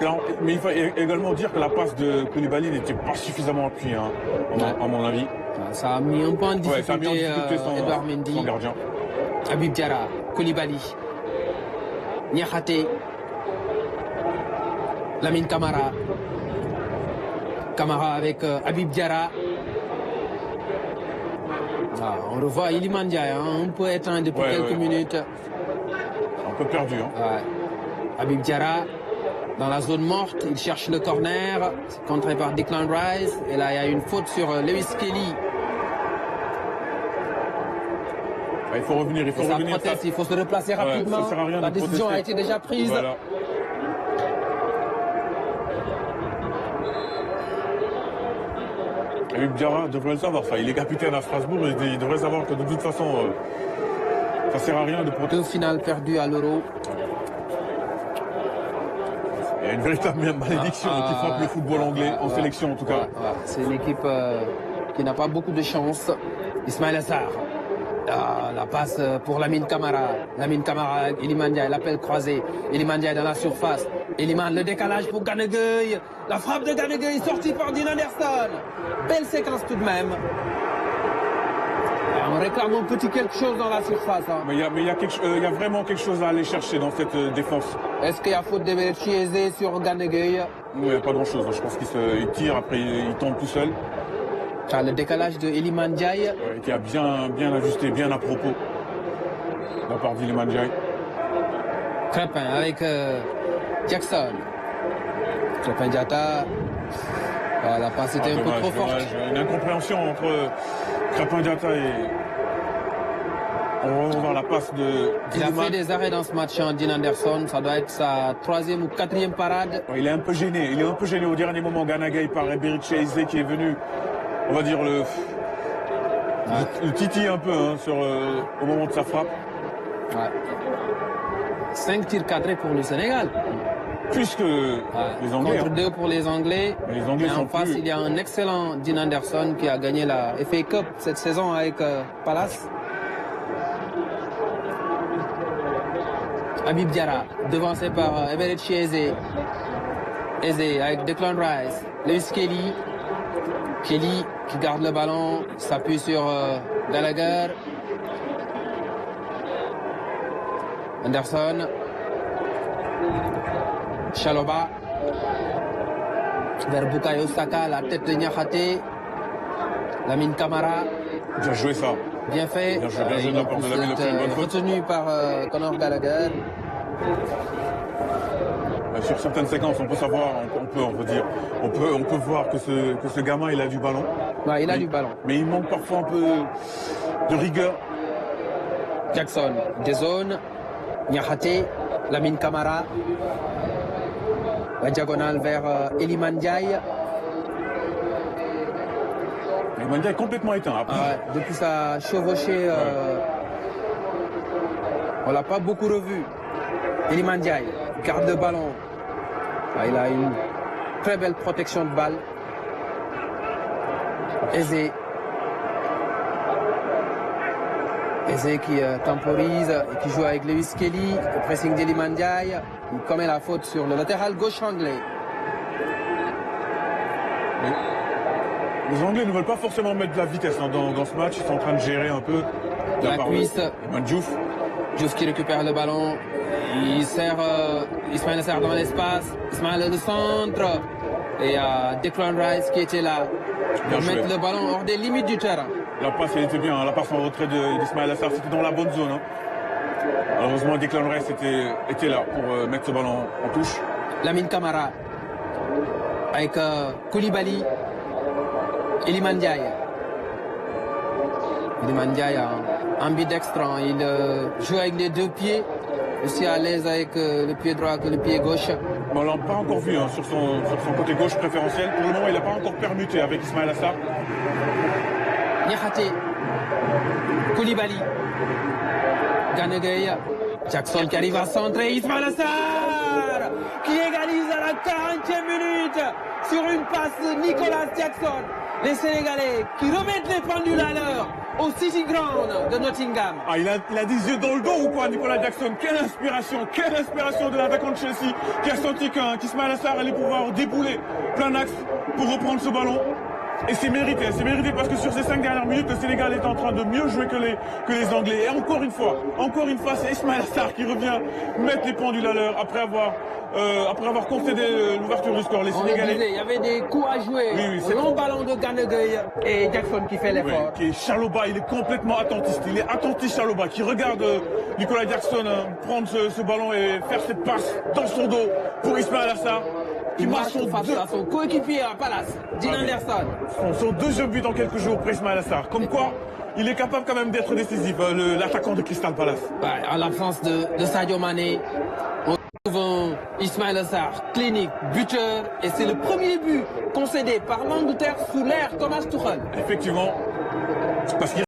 que là, mais il faut également dire que la passe de Koulibaly n'était pas suffisamment appuyée, hein, à mon avis. Ça a mis un peu en difficulté, ça a mis en difficulté Edouard Mendy. son gardien. Habib Diarra, Koulibaly, Niakhaté, Lamine Camara. Camara avec Habib Diarra. Ah, on revoit Iliman Ndiaye, hein, un peu éteint depuis quelques minutes. Un peu perdu. Hein. Ouais. Habib Diarra dans la zone morte, il cherche le corner, contré par Declan Rice. Et là, il y a une faute sur Lewis Kelly. Il faut revenir, il faut revenir. Proteste, il faut se replacer rapidement. Ça sert à rien la de décision protester. a été déjà prise. Voilà. Habib Diarra devrait le savoir, ça. Il est capitaine à Strasbourg et il devrait savoir que de toute façon, ça sert à rien de protester. 2 finales perdues à l'Euro. Il y a une véritable malédiction qui frappe le football anglais, en sélection en tout cas. C'est une équipe qui n'a pas beaucoup de chance. Ismaïla Sarr. La passe pour Lamine Camara. Lamine Camara, Iliman Ndiaye, l'appel croisé. Iliman Ndiaye dans la surface. Iliman, le décalage pour Gana Gueye. La frappe de Gana Gueye sortie par Dean Anderson. Belle séquence tout de même. On réclame un petit quelque chose dans la surface. Hein. Mais il y a vraiment quelque chose à aller chercher dans cette défense. Est-ce qu'il y a faute de Chiese sur Gana Gueye? Il n'y a pas grand-chose. Je pense qu'il tire, après il tombe tout seul. Le décalage de Iliman Ndiaye. Qui a bien ajusté, bien à propos. De la part d'Iliman Ndiaye. Crépin avec Jackson. Crépin Diatta. La passe était un peu trop forte. Une incompréhension entre Crépin Diatta et... On va voir la passe de... Il a fait des arrêts dans ce match, hein, Dean Anderson. Ça doit être sa 3e ou 4e parade. Il est un peu gêné. Il est un peu gêné au dernier moment. Gana Gueye par Eberechi Eze qui est venu... On va dire le titille un peu hein, au moment de sa frappe. 5 tirs cadrés pour le Sénégal. Plus que les Anglais. Contre 2 pour les Anglais. Mais les Anglais sont en face, il y a un excellent Dean Anderson qui a gagné la FA Cup cette saison avec Palace. Habib Diarra, devancé par Eberechi Eze. Eze avec Declan Rice. Lewis Kelly. Kelly qui garde le ballon, s'appuie sur Gallagher. Anderson. Chaloba. Vers Bukayo Saka, la tête de Niakhaté. Lamine Camara. Bien joué ça. Bien fait. Bien joué de la part de Lamine, une bonne faute. Retenu par Conor Gallagher. Sur certaines séquences, on peut savoir, on peut voir que ce gamin, il a du ballon. Ouais, il a du ballon. Mais il manque parfois un peu de rigueur. Jackson, des zones. Niakhaté, Lamine Camara. La diagonale vers Iliman Ndiaye. Iliman Ndiaye est complètement éteint. Depuis sa chevauchée, on l'a pas beaucoup revu. Iliman Ndiaye garde le ballon. Il a une très belle protection de balle. Eze. Eze qui temporise et qui joue avec Lewis Kelly. Le pressing d'Iliman Ndiaye. Il commet la faute sur le latéral gauche anglais. Les Anglais ne veulent pas forcément mettre de la vitesse hein, dans ce match. Ils sont en train de gérer un peu. La cuisse. Diouf. Diouf qui récupère le ballon. Il sert Ismaïla Sarr dans l'espace. Ismaïla le centre. Et Declan Rice qui était là pour mettre le ballon hors des limites du terrain. La passe, elle était bien. Hein. La passe en retrait d'Ismaïla Sarr, c'était dans la bonne zone. Hein. Heureusement, Declan Rice était là pour mettre ce ballon en touche. Lamine Camara avec Koulibaly. Iliman Ndiaye. Iliman Ndiaye ambidextre. Il joue avec les 2 pieds. Aussi à l'aise avec le pied droit que le pied gauche. On l'a pas encore vu hein, sur son côté gauche préférentiel. Pour le moment, il n'a pas encore permuté avec Ismaïla Sarr. Niakhaté. Koulibaly. Gana Gueye. Jackson qui arrive à centrer, Ismaïla Sarr qui égalise à la 40e minute sur une passe de Nicolas Jackson. Les Sénégalais qui remettent les pendules à l'heure au City Ground de Nottingham. Ah, il a des yeux dans le dos ou quoi, Nicolas Jackson? Quelle inspiration de l'attaquant de Chelsea qui a senti qu'Ismaïla Sarr allait pouvoir débouler plein axe pour reprendre ce ballon. Et c'est mérité parce que sur ces 5 dernières minutes, le Sénégal est en train de mieux jouer que les Anglais. Et encore une fois, c'est Ismaïla Sarr qui revient mettre les pendules à l'heure après avoir concédé l'ouverture du score. Les Sénégalais. Il y avait des coups à jouer. Oui, long ballon de Gana Gueye et Jackson qui fait l'effort. Oui, et Chalobah, il est complètement attentiste. Il est attentif, Chalobah, qui regarde Nicolas Jackson prendre ce ballon et faire cette passe dans son dos pour Ismaïla Sarr. Qui marche face à son coéquipier à Palace, Dean Anderson. Son deuxième but en quelques jours pour Ismaïla Sarr. Comme quoi, il est capable quand même d'être décisif, l'attaquant de Crystal Palace. À l'absence de Sadio Mané, on trouve Ismaïla Sarr, clinique, buteur, et c'est le premier but concédé par l'Angleterre sous l'ère Thomas Tuchel. Effectivement, parce qu'il